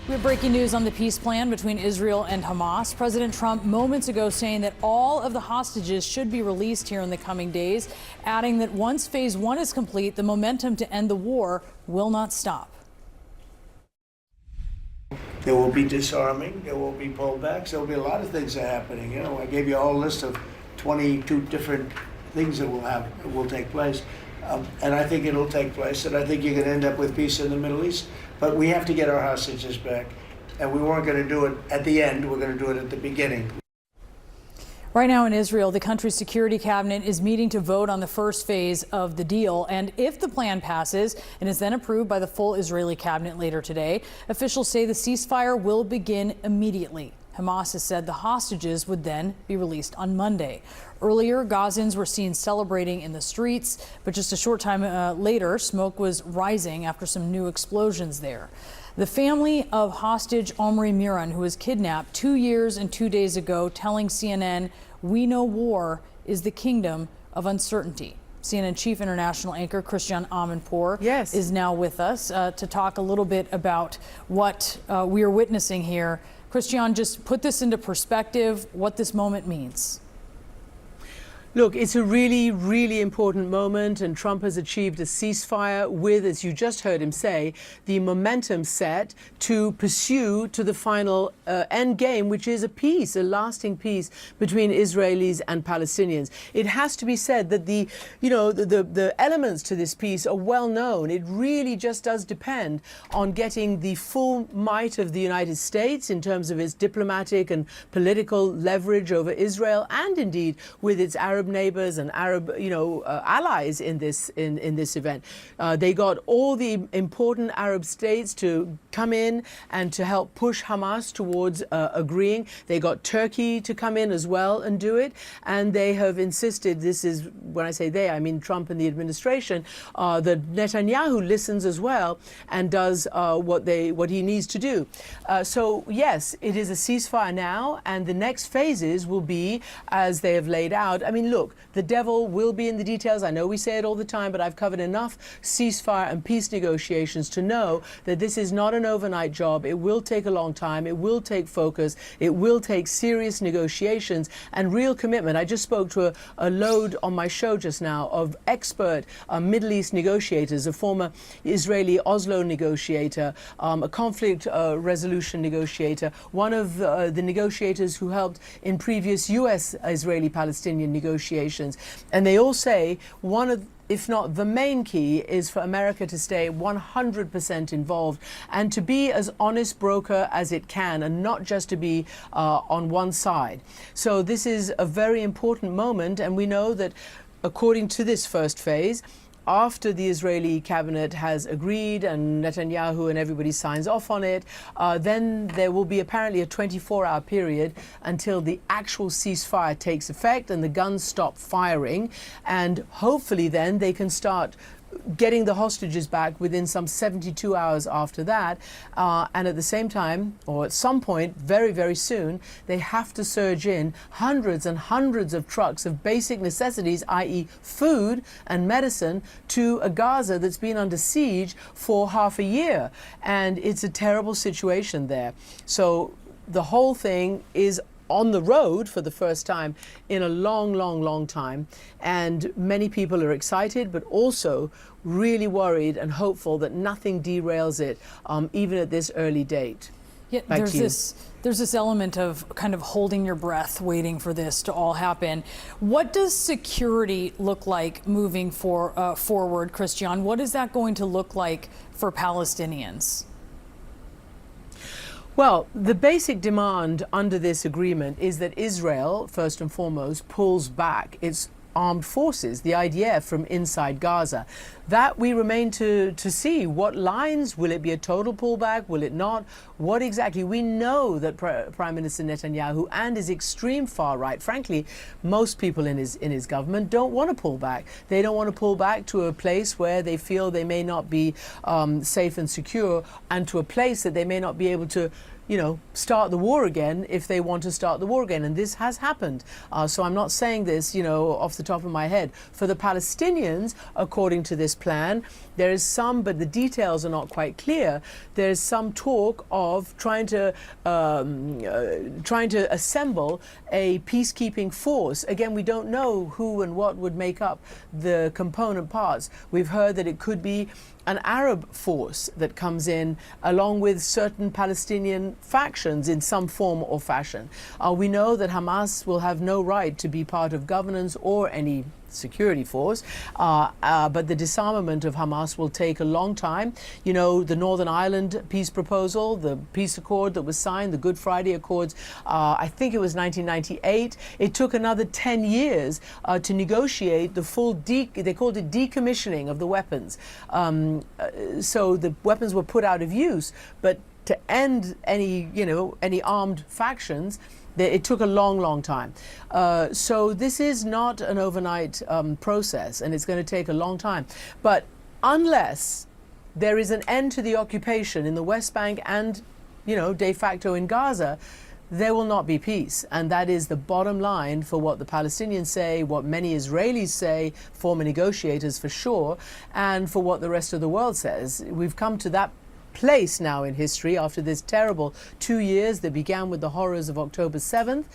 We have breaking news on the peace plan between Israel and Hamas. President Trump moments ago saying that all of the hostages should be released here in the coming days, adding that once phase one is complete, the momentum to end the war will not stop. There will be disarming, there will be pullbacks, there will be a lot of things that are happening. You know, I gave you a whole list of 22 different things that will take place. And I think it'll take place, and I think you're going to end up with peace in the Middle East. But we have to get our hostages back, and we weren't going to do it at the end, we're going to do it at the beginning. Right now in Israel, the country's security cabinet is meeting to vote on the first phase of the deal. And if the plan passes and is then approved by the full Israeli cabinet later today, officials say the ceasefire will begin immediately. Hamas has said the hostages would then be released on Monday. Earlier, Gazans were seen celebrating in the streets, but just a short time later, smoke was rising after some new explosions there. The family of hostage Omri Miran, who was kidnapped 2 years and 2 days ago, telling CNN, "We know war is the kingdom of uncertainty." CNN chief international anchor Christian Amanpour is now with us to talk a little bit about what we are witnessing here. Christian, just put this into perspective, what this moment means. Look, it's a really, really important moment, and Trump has achieved a ceasefire with, as you just heard him say, the momentum set to pursue to the final end game, which is a peace, a lasting peace between Israelis and Palestinians. It has to be said that the elements to this peace are well known. It really just does depend on getting the full might of the United States in terms of its diplomatic and political leverage over Israel, and indeed with its Arab neighbors and Arab, allies in this event. They got all the important Arab states to come in and to help push Hamas towards agreeing. They got Turkey to come in as well and do it, and they have insisted. This is, when I say they, I mean Trump and the administration. That Netanyahu listens as well and does what he needs to do. So yes, it is a ceasefire now, and the next phases will be as they have laid out. I mean, look, the devil will be in the details. I know we say it all the time, but I've covered enough ceasefire and peace negotiations to know that this is not an overnight job. It will take a long time. It will take focus. It will take serious negotiations and real commitment. I just spoke to a load on my show just now of expert Middle East negotiators, a former Israeli Oslo negotiator, a conflict resolution negotiator, one of the negotiators who helped in previous U.S.-Israeli-Palestinian negotiations. And they all say one of, if not the main key, is for America to stay 100% involved and to be as honest broker as it can, and not just to be on one side. So this is a very important moment, and we know that according to this first phase, after the Israeli cabinet has agreed and Netanyahu and everybody signs off on it, then there will be apparently a 24-hour period until the actual ceasefire takes effect and the guns stop firing. And hopefully then they can start getting the hostages back within some 72 hours after that. And at the same time, or at some point very, very soon, they have to surge in hundreds and hundreds of trucks of basic necessities, i.e. food and medicine, to a Gaza that's been under siege for half a year. And it's a terrible situation there. So the whole thing is on the road for the first time in a long, long, long time. And many people are excited, but also really worried and hopeful that nothing derails it, even at this early date. Yeah, there's this element of kind of holding your breath, waiting for this to all happen. What does security look like moving forward, Christian? What is that going to look like for Palestinians? Well, the basic demand under this agreement is that Israel, first and foremost, pulls back its armed forces, the IDF, from inside Gaza. That we remain to see. What lines? Will it be a total pullback? Will it not? What exactly? We know that Prime Minister Netanyahu and his extreme far right, frankly, most people in his government don't want to pull back. They don't want to pull back to a place where they feel they may not be safe and secure, and to a place that they may not be able to start the war again if they want to start the war again. And this has happened. So I'm not saying this, off the top of my head. For the Palestinians, according to this plan, there is some, but the details are not quite clear. There's some talk of trying to assemble a peacekeeping force. Again, we don't know who and what would make up the component parts. We've heard that it could be an Arab force that comes in along with certain Palestinian factions in some form or fashion. We know that Hamas will have no right to be part of governance or any security force, but the disarmament of Hamas will take a long time. The Northern Ireland peace proposal, the peace accord that was signed, the Good Friday Accords, I think it was 1998. It took another 10 years to negotiate the full, they called it decommissioning of the weapons. So the weapons were put out of use, but to end any armed factions, it took a long, long time. So this is not an overnight process, and it's going to take a long time. But unless there is an end to the occupation in the West Bank and, de facto in Gaza, there will not be peace. And that is the bottom line for what the Palestinians say, what many Israelis say, former negotiators for sure, and for what the rest of the world says. We've come to that place now in history after this terrible 2 years that began with the horrors of October 7th.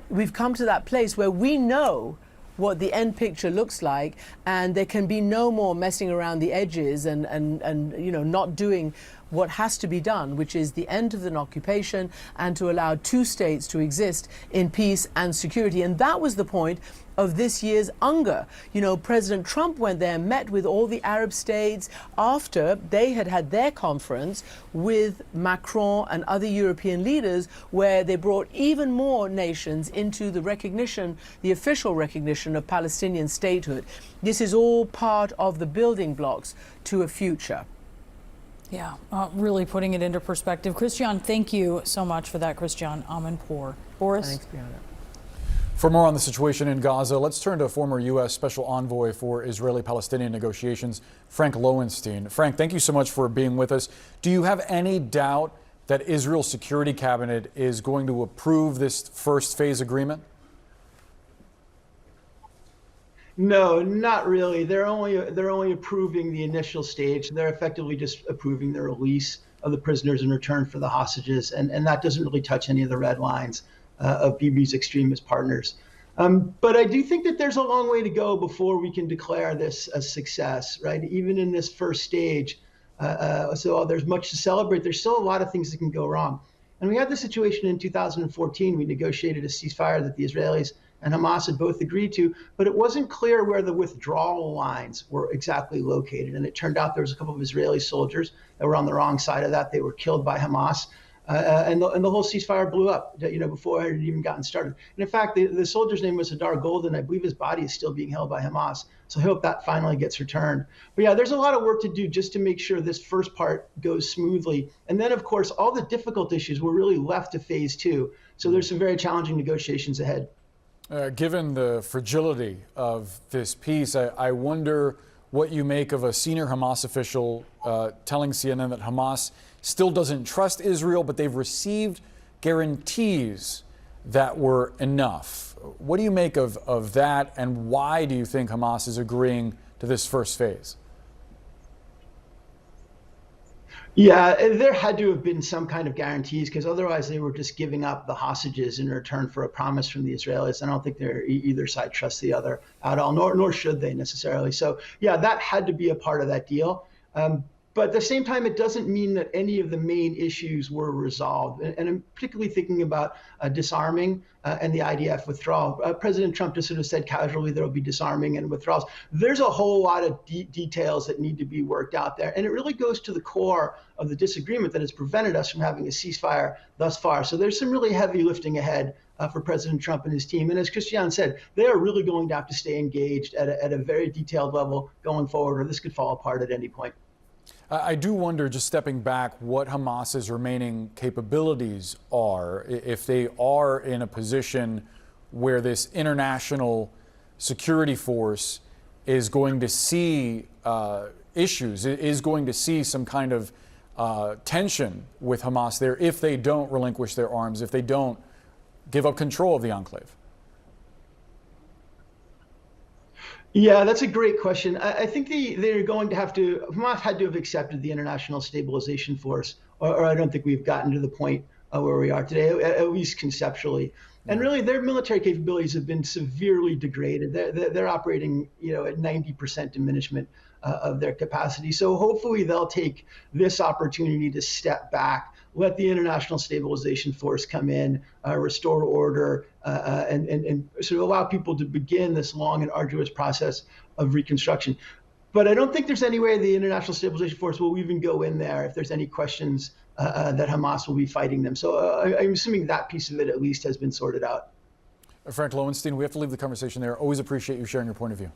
We've come to that place where we know what the end picture looks like, and there can be no more messing around the edges and not doing what has to be done, which is the end of an occupation and to allow two states to exist in peace and security. And that was the point of this year's UNGA. President Trump went there, met with all the Arab states after they had had their conference with Macron and other European leaders, where they brought even more nations into the recognition, the official recognition of Palestinian statehood. This is all part of the building blocks to a future. Yeah, really putting it into perspective. Christian, thank you so much for that, Christian Amanpour. Boris? Thanks, Brianna. For more on the situation in Gaza, let's turn to former U.S. Special Envoy for Israeli-Palestinian negotiations, Frank Lowenstein. Frank, thank you so much for being with us. Do you have any doubt that Israel's Security Cabinet is going to approve this first phase agreement? No, not really. They're only approving the initial stage. They're effectively just approving the release of the prisoners in return for the hostages, and that doesn't really touch any of the red lines of Bibi's extremist partners. But I do think that there's a long way to go before we can declare this a success, right? Even in this first stage. So there's much to celebrate. There's still a lot of things that can go wrong. And we had the situation in 2014. We negotiated a ceasefire that the Israelis and Hamas had both agreed to, but it wasn't clear where the withdrawal lines were exactly located. And it turned out there was a couple of Israeli soldiers that were on the wrong side of that. They were killed by Hamas. And the whole ceasefire blew up, before it had even gotten started. And in fact, the soldier's name was Hadar Golden. I believe his body is still being held by Hamas. So I hope that finally gets returned. But yeah, there's a lot of work to do just to make sure this first part goes smoothly. And then, of course, all the difficult issues were really left to phase two. So there's some very challenging negotiations ahead. Given the fragility of this peace, I wonder what you make of a senior Hamas official telling CNN that Hamas still doesn't trust Israel, but they've received guarantees that were enough. What do you make of that, and why do you think Hamas is agreeing to this first phase? Yeah, there had to have been some kind of guarantees, because otherwise they were just giving up the hostages in return for a promise from the Israelis. I don't think either side trusts the other at all, nor should they necessarily. So yeah, that had to be a part of that deal. But at the same time, it doesn't mean that any of the main issues were resolved. And I'm particularly thinking about disarming and the IDF withdrawal. President Trump just sort of said casually there will be disarming and withdrawals. There's a whole lot of details that need to be worked out there. And it really goes to the core of the disagreement that has prevented us from having a ceasefire thus far. So there's some really heavy lifting ahead for President Trump and his team. And as Christian said, they are really going to have to stay engaged at a very detailed level going forward, or this could fall apart at any point. I do wonder, just stepping back, what Hamas's remaining capabilities are, if they are in a position where this international security force is going to see issues, is going to see some kind of tension with Hamas there if they don't relinquish their arms, if they don't give up control of the enclave? Yeah, that's a great question. I think they're going to have to, Hamas had to have accepted the International Stabilization Force, or I don't think we've gotten to the point where we are today, at least conceptually. And really, their military capabilities have been severely degraded. They're operating, at 90% diminishment of their capacity. So hopefully they'll take this opportunity to step back, let the International Stabilization Force come in, restore order, and sort of allow people to begin this long and arduous process of reconstruction. But I don't think there's any way the International Stabilization Force will even go in there if there's any questions that Hamas will be fighting them. So I'm assuming that piece of it at least has been sorted out. Frank Lowenstein, we have to leave the conversation there. Always appreciate you sharing your point of view.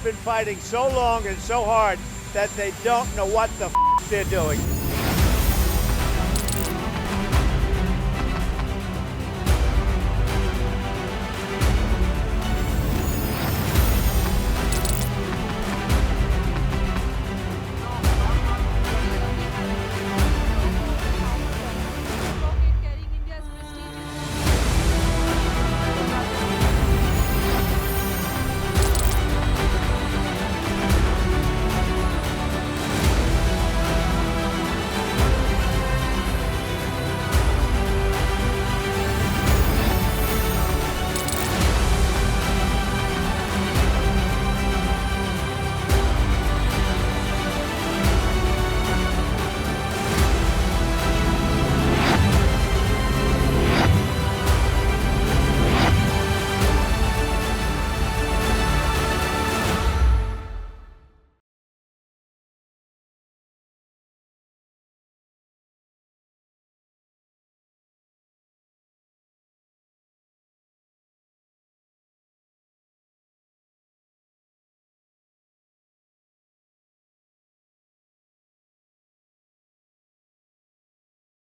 Been fighting so long and so hard that they don't know what the they're doing.